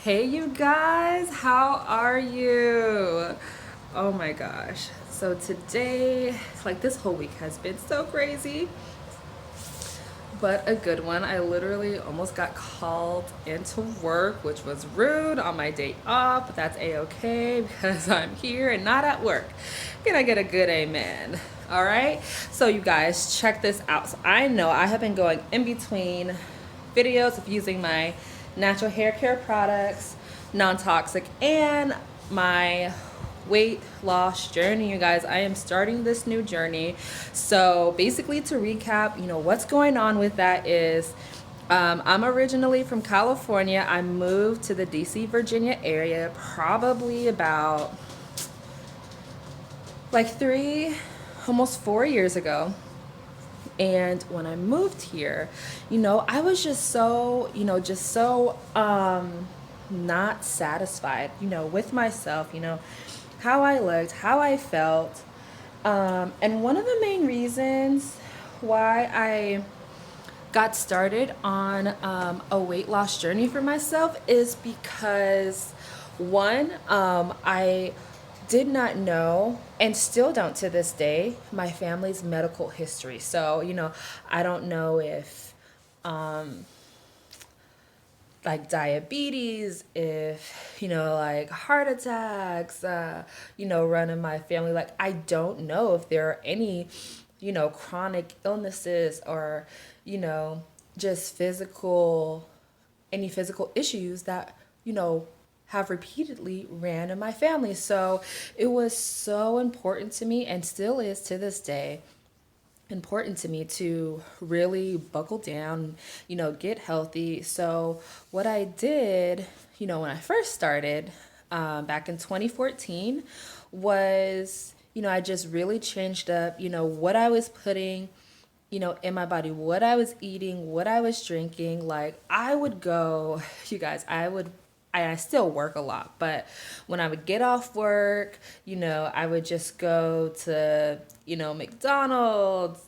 Hey, you guys, how are you? Oh my gosh. So today, it's like this whole week has been so crazy, but a good one. I literally almost got called into work, which was rude on my day off, but that's a-okay because I'm here and not at work. Can I get a good amen? All right. So you guys, check this out. So I know I have been going in between videos of using my natural hair care products, non-toxic, and my weight loss journey. You guys, I am starting this new journey. So basically, to recap, what's going on with that is I'm originally from California. I moved to the DC, Virginia area probably about like almost 4 years ago. And when I moved here, I was just so, not satisfied, with myself, how I looked, how I felt. And one of the main reasons why I got started on a weight loss journey for myself is because one, I did not know and still don't to this day my family's medical history. So, I don't know if like diabetes, if, like heart attacks, run in my family. Like, I don't know if there are any, chronic illnesses or, you know, just any physical issues that, have repeatedly ran in my family. So it was so important to me and still is to this day important to me to really buckle down, get healthy. So, what I did, when I first started back in 2014, was, I just really changed up, what I was putting, in my body, what I was eating, what I was drinking. Like, I would go, you guys, I still work a lot, but when I would get off work, I would just go to, McDonald's,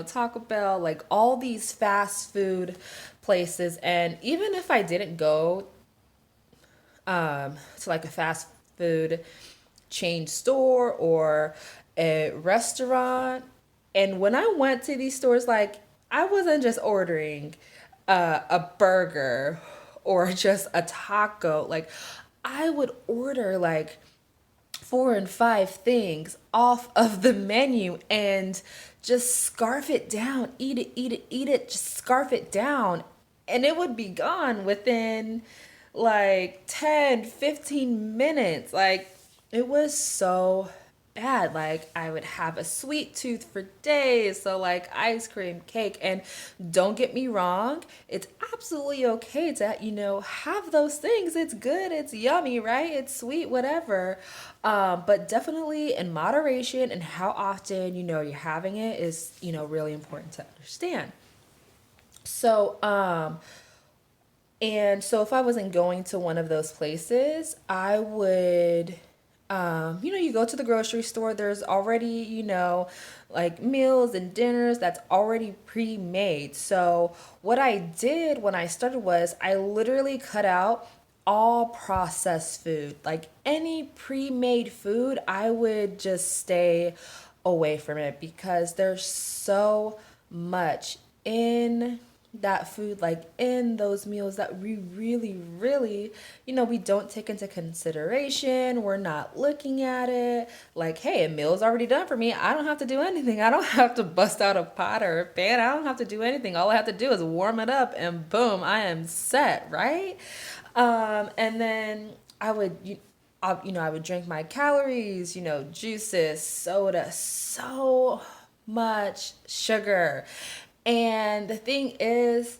Taco Bell, like all these fast food places. And even if I didn't go to like a fast food chain store or a restaurant, and when I went to these stores, like I wasn't just ordering a burger or just a taco. Like I would order like four and five things off of the menu and just scarf it down, eat it, eat it, eat it, just scarf it down. And it would be gone within like 10, 15 minutes. Like it was so bad. Like I would have a sweet tooth for days. So like ice cream, cake, and don't get me wrong, it's absolutely okay to, have those things. It's good, it's yummy, right? It's sweet, whatever. But definitely in moderation and how often, you're having it is, really important to understand. So, and so if I wasn't going to one of those places, I would, you go to the grocery store, there's already, like meals and dinners that's already pre-made. So what I did when I started was I literally cut out all processed food. Like any pre-made food, I would just stay away from it because there's so much in that food, like in those meals, that we really, really, we don't take into consideration. We're not looking at it like, hey, a meal's already done for me. I don't have to do anything. I don't have to bust out a pot or a pan. I don't have to do anything. All I have to do is warm it up and boom, I am set, right? And then I would drink my calories, juices, soda, so much sugar. And the thing is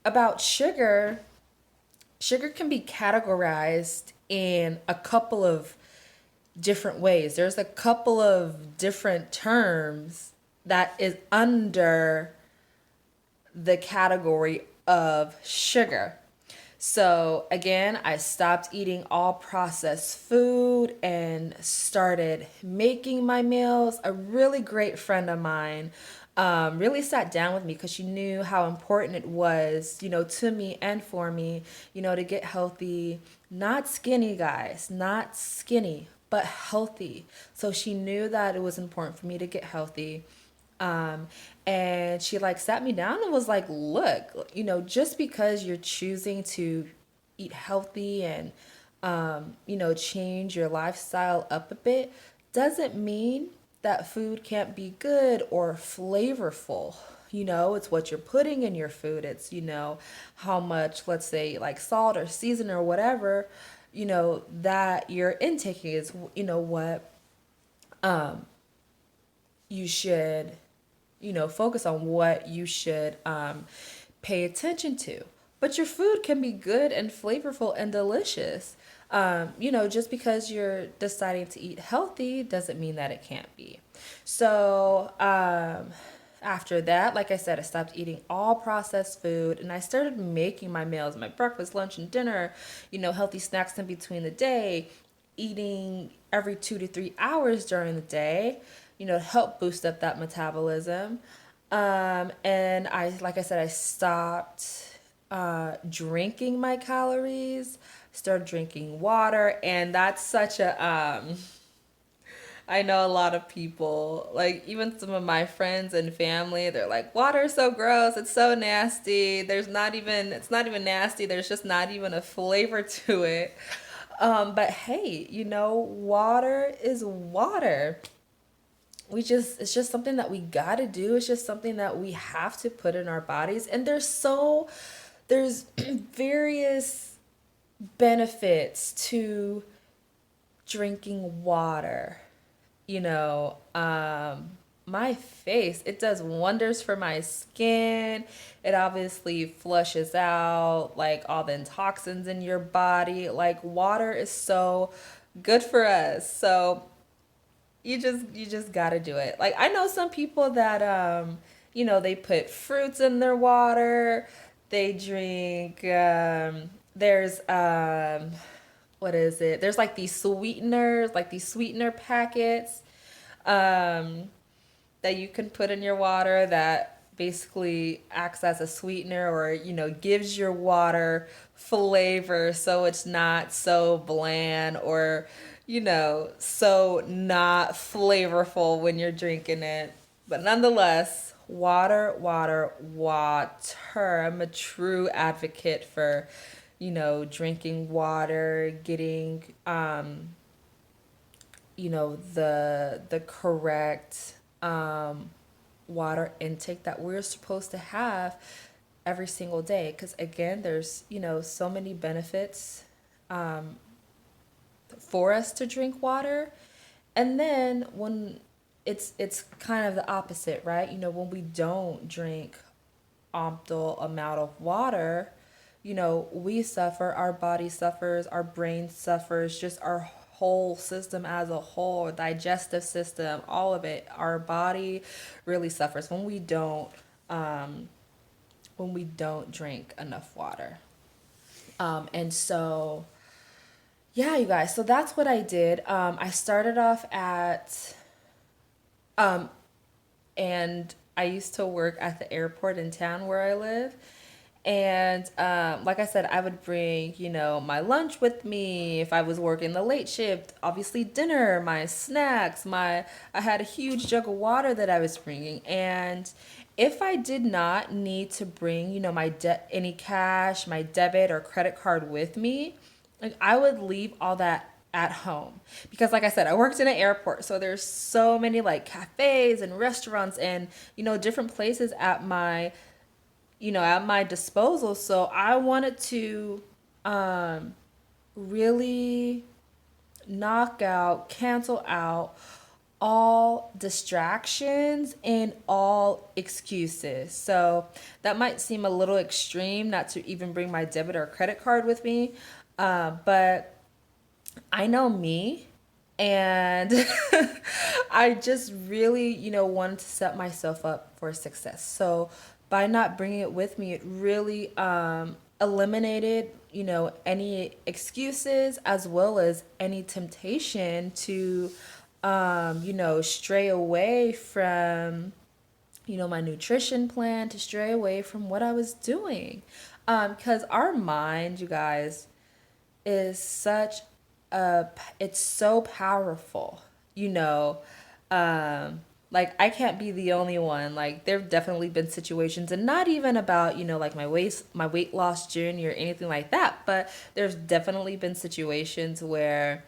about sugar, sugar can be categorized in a couple of different ways. There's a couple of different terms that is under the category of sugar. So again, I stopped eating all processed food and started making my meals. A really great friend of mine, really sat down with me because she knew how important it was, to me and for me, to get healthy, not skinny, guys, not skinny, but healthy. So she knew that it was important for me to get healthy. Um, and she like sat me down and was like, look, just because you're choosing to eat healthy and, change your lifestyle up a bit doesn't mean that food can't be good or flavorful. It's what you're putting in your food. It's, how much, let's say, like salt or season or whatever, that you're intaking is, what you should, focus on what you should pay attention to. But your food can be good and flavorful and delicious. Just because you're deciding to eat healthy doesn't mean that it can't be. So, after that, like I said, I stopped eating all processed food and I started making my meals, my breakfast, lunch, and dinner, healthy snacks in between the day, eating every 2 to 3 hours during the day, to help boost up that metabolism. And like I said, I stopped drinking my calories, started drinking water, and that's such a I know a lot of people, like even some of my friends and family, they're like, water is so gross, it's so nasty. It's not even nasty, there's just not even a flavor to it. But hey, water is water. It's just something that we gotta do. It's just something that we have to put in our bodies. And there's various benefits to drinking water. My face, it does wonders for my skin. It obviously flushes out like all the toxins in your body. Like water is so good for us. So you just got to do it. Like I know some people that they put fruits in their water. They drink there's what is it? There's like these sweeteners, like these sweetener packets um, that you can put in your water that basically acts as a sweetener or, gives your water flavor so it's not so bland or, so not flavorful when you're drinking it. But nonetheless, water, water, water. I'm a true advocate for, drinking water, getting the correct water intake that we're supposed to have every single day, because again there's so many benefits for us to drink water. And then when it's kind of the opposite, right? When we don't drink optimal amount of water, we suffer, our body suffers, our brain suffers, just our whole system as a whole, digestive system, all of it. Our body really suffers um, when we don't drink enough water. And so, yeah, you guys. So that's what I did. I started off um, and I used to work at the airport in town where I live. And like I said, I would bring, my lunch with me if I was working the late shift. Obviously, dinner, my snacks, I had a huge jug of water that I was bringing. And if I did not need to bring, any cash, my debit or credit card with me, like I would leave all that at home because like I said, I worked in an airport, so there's so many like cafes and restaurants and different places at my disposal. So I wanted to really cancel out all distractions and all excuses. So that might seem a little extreme not to even bring my debit or credit card with me. But I know me, and I just really, wanted to set myself up for success. So by not bringing it with me, it really eliminated, any excuses as well as any temptation to, stray away from my nutrition plan to stray away from what I was doing. Because our mind, you guys, is it's so powerful, you know. Like I can't be the only one. Like there've definitely been situations, and not even about, like my weight loss journey or anything like that, but there's definitely been situations where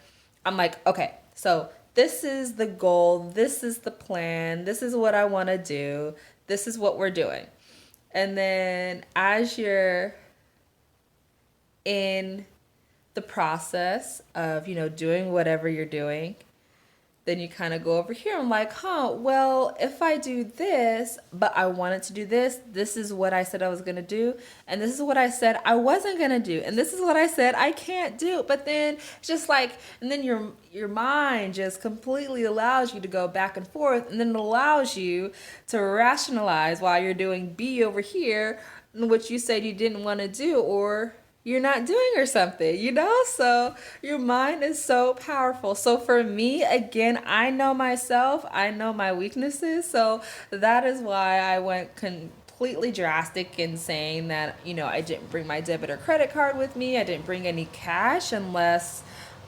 I'm like, okay, so this is the goal, this is the plan, this is what I want to do, this is what we're doing. And then as you're in the process of, doing whatever you're doing, then you kind of go over here. I'm like, well, if I do this, but I wanted to do this, this is what I said I was going to do. And this is what I said I wasn't going to do. And this is what I said I can't do. But then it's just like, and then your mind just completely allows you to go back and forth. And then it allows you to rationalize while you're doing B over here, which you said you didn't want to do, or you're not doing or something, So your mind is so powerful. So for me, again, I know myself, I know my weaknesses. So that is why I went completely drastic in saying that, I didn't bring my debit or credit card with me. I didn't bring any cash unless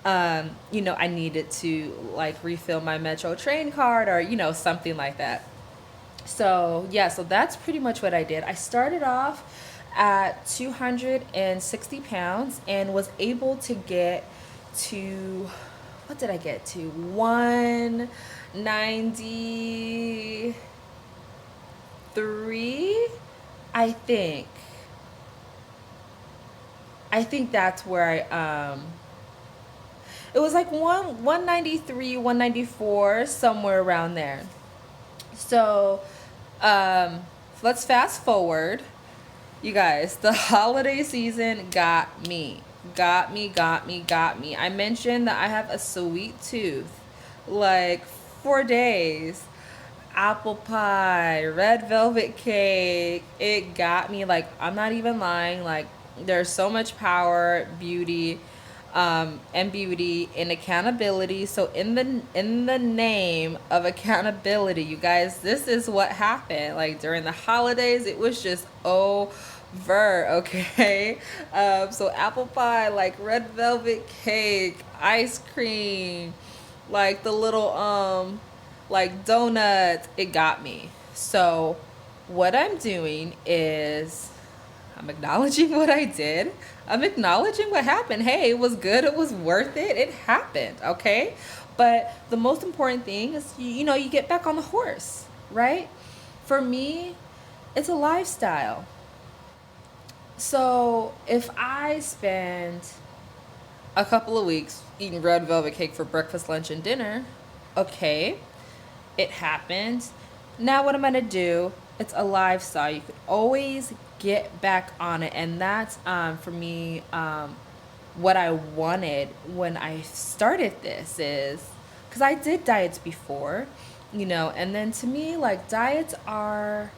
I needed to like refill my Metro train card or, something like that. So yeah, so that's pretty much what I did. I started off at 260 pounds and was able to get to, what did I get to? 193, I think. I think that's where it was like 193, 194, somewhere around there. So, let's fast forward. You guys, the holiday season got me. Got me. I mentioned that I have a sweet tooth. Like, for days. Apple pie, red velvet cake. It got me. Like, I'm not even lying. Like, there's so much power, and beauty and accountability. So in the name of accountability, you guys, this is what happened. Like during the holidays, it was just over, okay? So apple pie, like red velvet cake, ice cream, like the little like donuts, it got me. So what I'm doing is I'm acknowledging what I did. I'm acknowledging what happened. Hey, it was good. It was worth it. It happened. Okay. But the most important thing is, you get back on the horse, right? For me, it's a lifestyle. So if I spend a couple of weeks eating red velvet cake for breakfast, lunch, and dinner, okay, it happened. Now what am I going to do? It's a lifestyle. You could always get back on it. And that's, for me, what I wanted when I started this is, because I did diets before, and then to me, like diets are,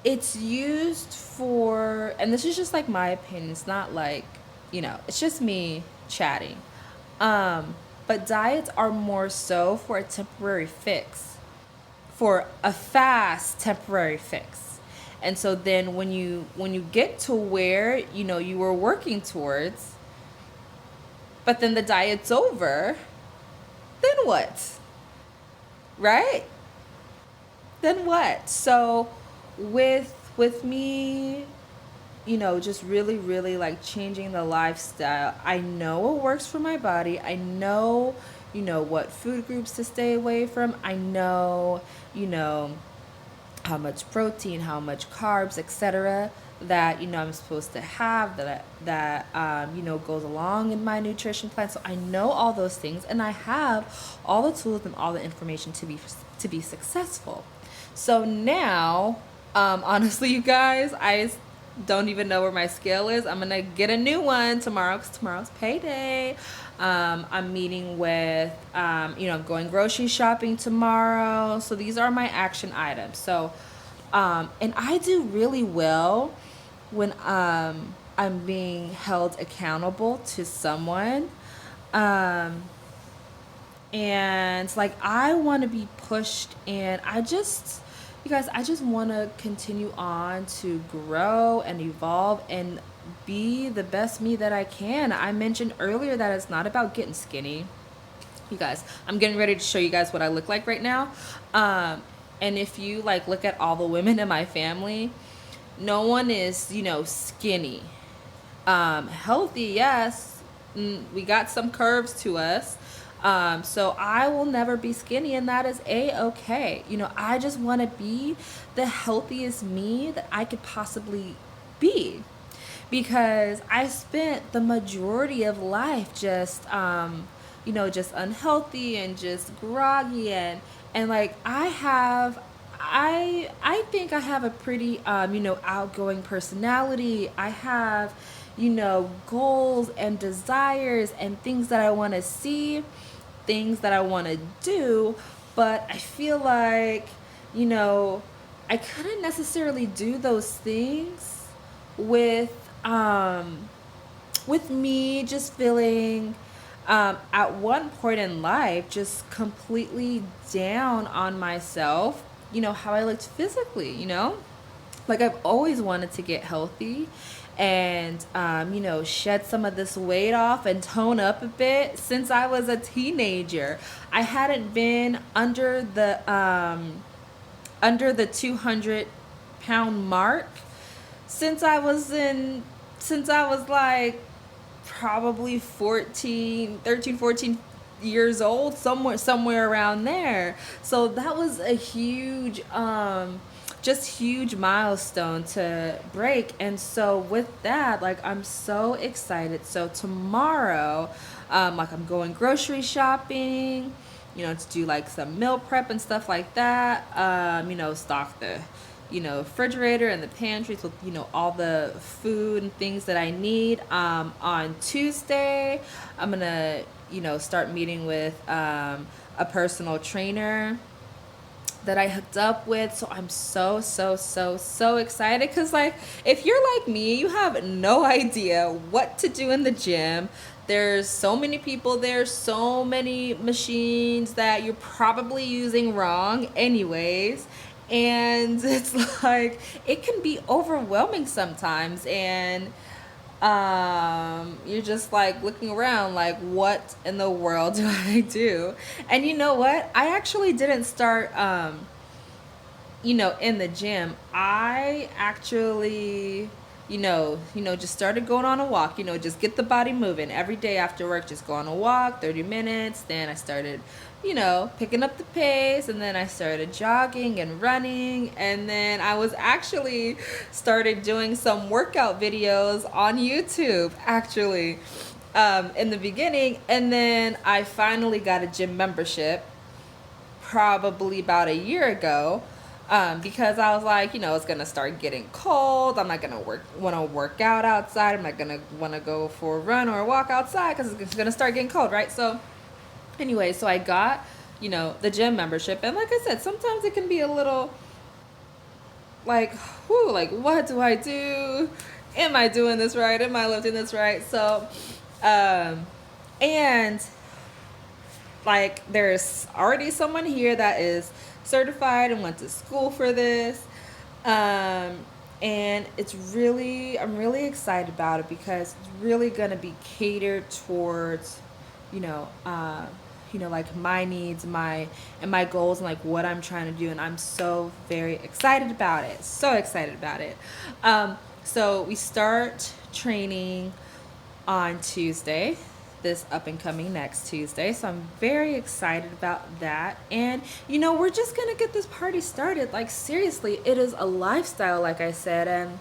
it's used for, and this is just like my opinion. It's not like, it's just me chatting. But diets are more so for a temporary fix, for a fast temporary fix. And so then when you get to where, you were working towards, but then the diet's over, then what? Right? Then what? So with me, just really, really like changing the lifestyle. I know it works for my body. I know, what food groups to stay away from. I know, how much protein, how much carbs, etc. that, I'm supposed to have that goes along in my nutrition plan. So I know all those things and I have all the tools and all the information to be successful. So now, honestly, you guys, I don't even know where my scale is. I'm gonna get a new one tomorrow because tomorrow's payday. I'm meeting with, I'm going grocery shopping tomorrow. So these are my action items. So, and I do really well when I'm being held accountable to someone. And like I want to be pushed, and I just you guys, I just want to continue on to grow and evolve and be the best me that I can. I mentioned earlier that it's not about getting skinny. You guys, I'm getting ready to show you guys what I look like right now. And if you like look at all the women in my family, no one is, skinny. Healthy, yes. We got some curves to us. So I will never be skinny, and that is a-okay. I just want to be the healthiest me that I could possibly be, because I spent the majority of life just unhealthy and just groggy, and like I think I have a pretty outgoing personality. I have goals and desires and things that I want to see, things that I want to do, but I feel like you know I couldn't necessarily do those things with me just feeling at one point in life just completely down on myself, how I looked physically, like I've always wanted to get healthy and shed some of this weight off and tone up a bit since I was a teenager. I hadn't been under the 200-pound mark since I was like probably 14 years old, somewhere around there. So that was a huge milestone to break. And so with that, like, I'm so excited. So tomorrow, like, I'm going grocery shopping, to do like some meal prep and stuff like that. Stock the refrigerator and the pantries with all the food and things that I need. On Tuesday, I'm gonna start meeting with a personal trainer that I hooked up with. So I'm so excited, because like, if you're like me, you have no idea what to do in the gym. There's so many people there, so many machines that you're probably using wrong anyways. And it's like, it can be overwhelming sometimes. And you're just like looking around like, what in the world do I do? And you know what? I actually didn't start, in the gym. I actually, just started going on a walk, just get the body moving every day after work, just go on a walk, 30 minutes. Then I started, picking up the pace, and then I started jogging and running. And then I was actually started doing some workout videos on YouTube, actually, in the beginning. And then I finally got a gym membership probably about a year ago, because I was like, it's gonna start getting cold. I'm not gonna want to work out outside. I'm not gonna want to go for a run or a walk outside because it's gonna start getting cold, right? So anyway, so I got the gym membership, and like I said, sometimes it can be a little like, whoo, like, what do I do? Am I doing this right? Am I lifting this right? So, and like, there's already someone here that is certified and went to school for this. And I'm really excited about it, because it's really going to be catered towards, like my needs, my goals, and like what I'm trying to do. And I'm so very excited about it. So excited about it. So we start training on Tuesday, this up and coming next Tuesday. So I'm very excited about that. And we're just gonna get this party started. Like, seriously, it is a lifestyle, like I said. And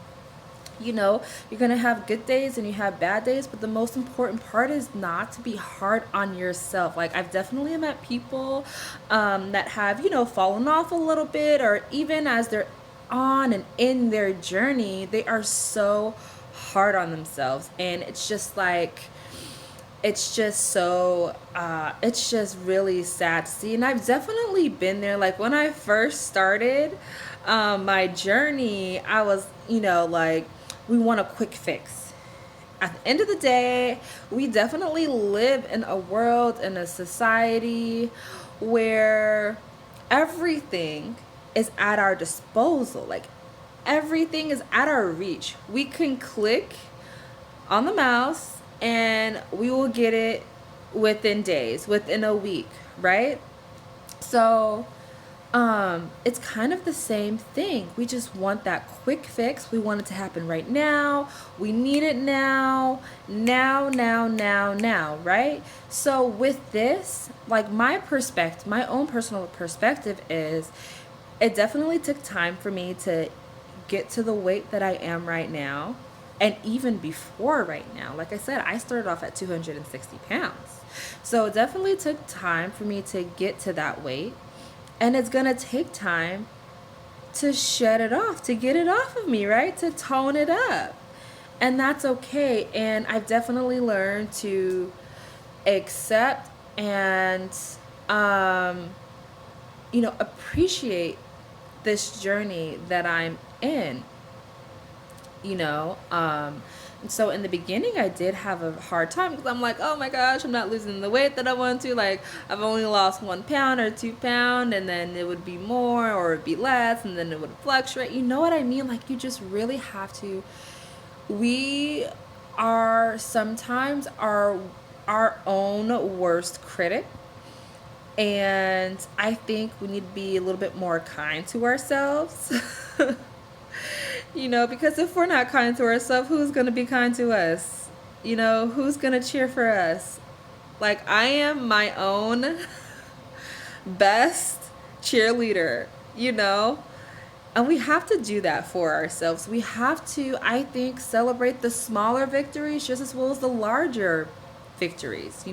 you're gonna have good days and you have bad days, but the most important part is not to be hard on yourself. Like, I've definitely met people that have fallen off a little bit, or even as they're on and in their journey, they are so hard on themselves. And it's just like, it's just really sad to see. And I've definitely been there. Like, when I first started my journey, I was like, we want a quick fix. At the end of the day, we definitely live in a world, in a society where everything is at our disposal. Like everything is at our reach. We can click on the mouse and we will get it within days, within a week, right? So it's kind of the same thing. We just want that quick fix. We want it to happen right now. We need it now, now, right? So with this, like my perspective, my own personal perspective is it definitely took time for me to get to the weight that I am right now. And even before right now, like I said, I started off at 260 pounds. So it definitely took time for me to get to that weight. And it's going to take time to shed it off, to get it off of me, right? To tone it up. And that's okay. And I've definitely learned to accept and, um, appreciate this journey that I'm in, you know. So in the beginning, I did have a hard time because I'm like, oh my gosh, I'm not losing the weight that I want to. Like, I've only lost 1 pound or 2 pound, and then it would be more or it'd be less, and then it would fluctuate. You know what I mean? Like, you just really have to. We are sometimes our own worst critic. And I think we need to be a little bit more kind to ourselves. Because if we're not kind to ourselves, who's going to be kind to us? Who's going to cheer for us? Like, I am my own best cheerleader, you know? And we have to do that for ourselves. We have to, I think, celebrate the smaller victories just as well as the larger victories.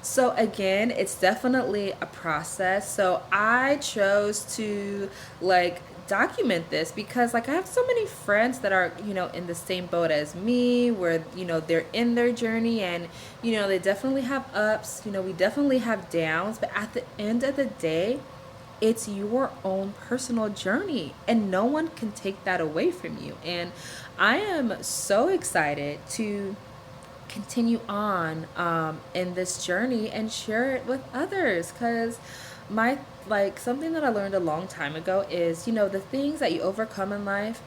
So again, it's definitely a process. So I chose to like document this because like I have so many friends that are, in the same boat as me where, they're in their journey and, they definitely have ups, we definitely have downs, but at the end of the day, it's your own personal journey and no one can take that away from you. And I am so excited to continue on in this journey and share it with others because my like something that I learned a long time ago is the things that you overcome in life,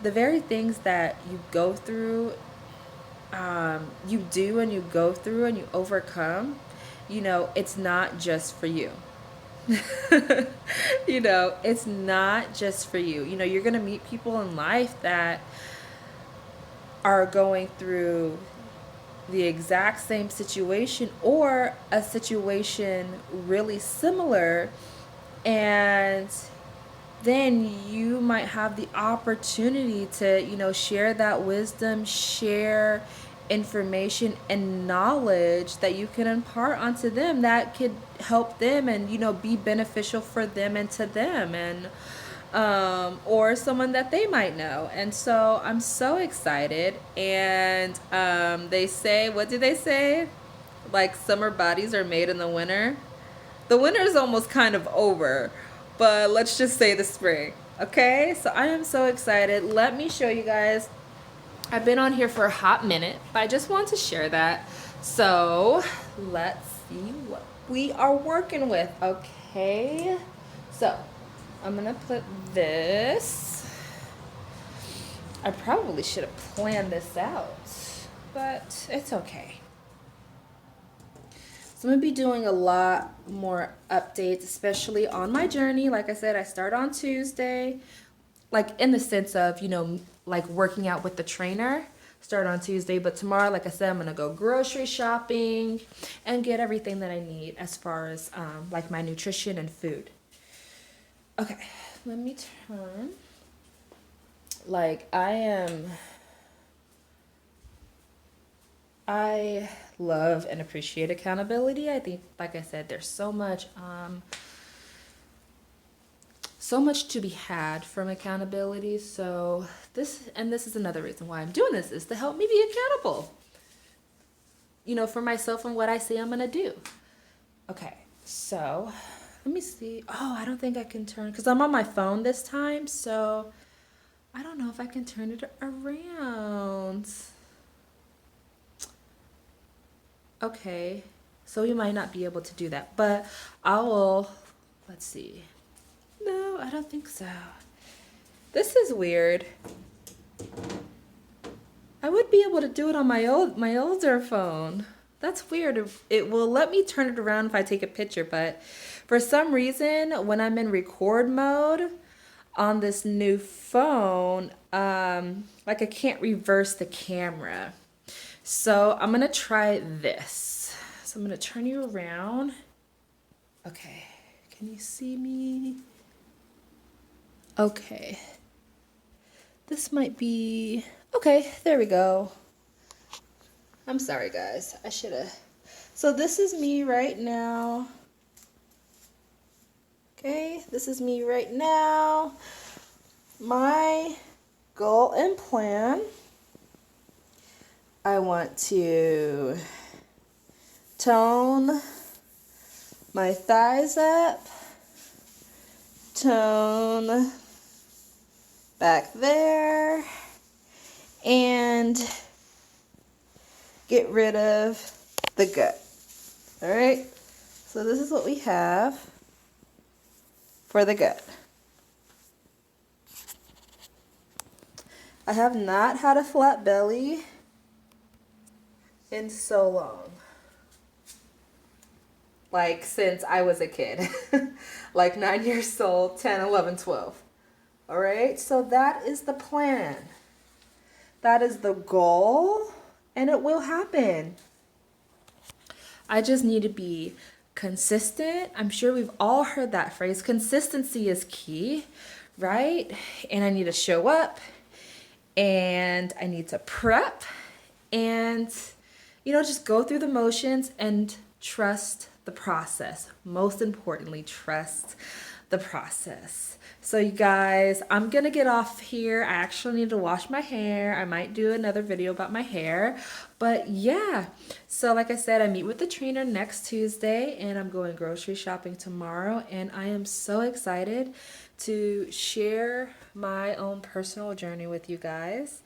the very things that you go through, you do and you go through and you overcome, it's not just for you. It's not just for you. You're going to meet people in life that are going through the exact same situation or a situation really similar, and then you might have the opportunity to share that wisdom, share information and knowledge that you can impart onto them that could help them and be beneficial for them and to them, and or someone that they might know. And so I'm so excited. And they say, what do they say? Like summer bodies are made in the winter. The winter is almost kind of over, but let's just say the spring. Okay, so I am so excited. Let me show you guys. I've been on here for a hot minute, but I just want to share that. So let's see what we are working with. Okay, so I'm gonna put this. I probably should have planned this out, but it's okay. So I'm gonna be doing a lot more updates, especially on my journey. Like I said, I start on Tuesday, like in the sense of, like working out with the trainer, start on Tuesday. But tomorrow, like I said, I'm gonna go grocery shopping and get everything that I need as far as like my nutrition and food. Okay, let me turn. Like I love and appreciate accountability. I think, like I said, there's so much to be had from accountability. So this is another reason why I'm doing this, is to help me be accountable, for myself and what I say I'm gonna do. Okay, so let me see. Oh, I don't think I can turn because I'm on my phone this time, so I don't know if I can turn it around. Okay, so you might not be able to do that, but I will. Let's see. No, so? I don't think so. This is weird. I would be able to do it on my older phone. That's weird. It will let me turn it around if I take a picture, but for some reason, when I'm in record mode on this new phone, like I can't reverse the camera. So I'm gonna try this. So I'm gonna turn you around. Okay, can you see me? Okay. This might be, okay, there we go. I'm sorry guys, I should have. So this is me right now. Okay, this is me right now. My goal and plan. I want to tone my thighs up, tone back there, and get rid of the gut. All right, so this is what we have for the gut. I have not had a flat belly in so long. Like since I was a kid. Like 9 years old, 10, 11, 12. All right, so that is the plan. That is the goal, and it will happen. I just need to be consistent. I'm sure we've all heard that phrase. Consistency is key, right? And I need to show up, and I need to prep, and, you know, just go through the motions and trust the process. Most importantly, trust the process. So you guys, I'm gonna get off here. I actually need to wash my hair. I might do another video about my hair, but yeah. So like I said, I meet with the trainer next Tuesday, and I'm going grocery shopping tomorrow, and I am so excited to share my own personal journey with you guys.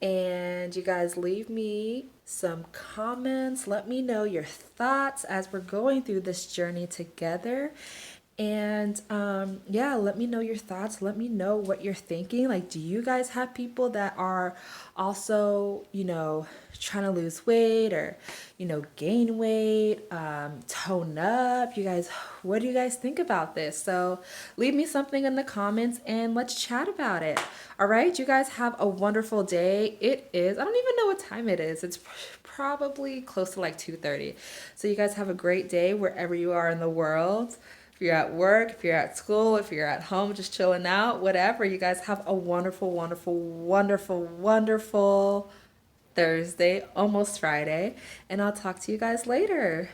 And you guys leave me some comments. Let me know your thoughts as we're going through this journey together. And yeah, let me know your thoughts. Let me know what you're thinking. Like, do you guys have people that are also, you know, trying to lose weight or, you know, gain weight, tone up? You guys, what do you guys think about this? So leave me something in the comments and let's chat about it. All right, you guys have a wonderful day. It is, I don't even know what time it is. It's probably close to like 2:30. So you guys have a great day wherever you are in the world. If you're at work, if you're at school, if you're at home just chilling out, whatever, you guys have a wonderful, wonderful, wonderful, wonderful Thursday, almost Friday, and I'll talk to you guys later.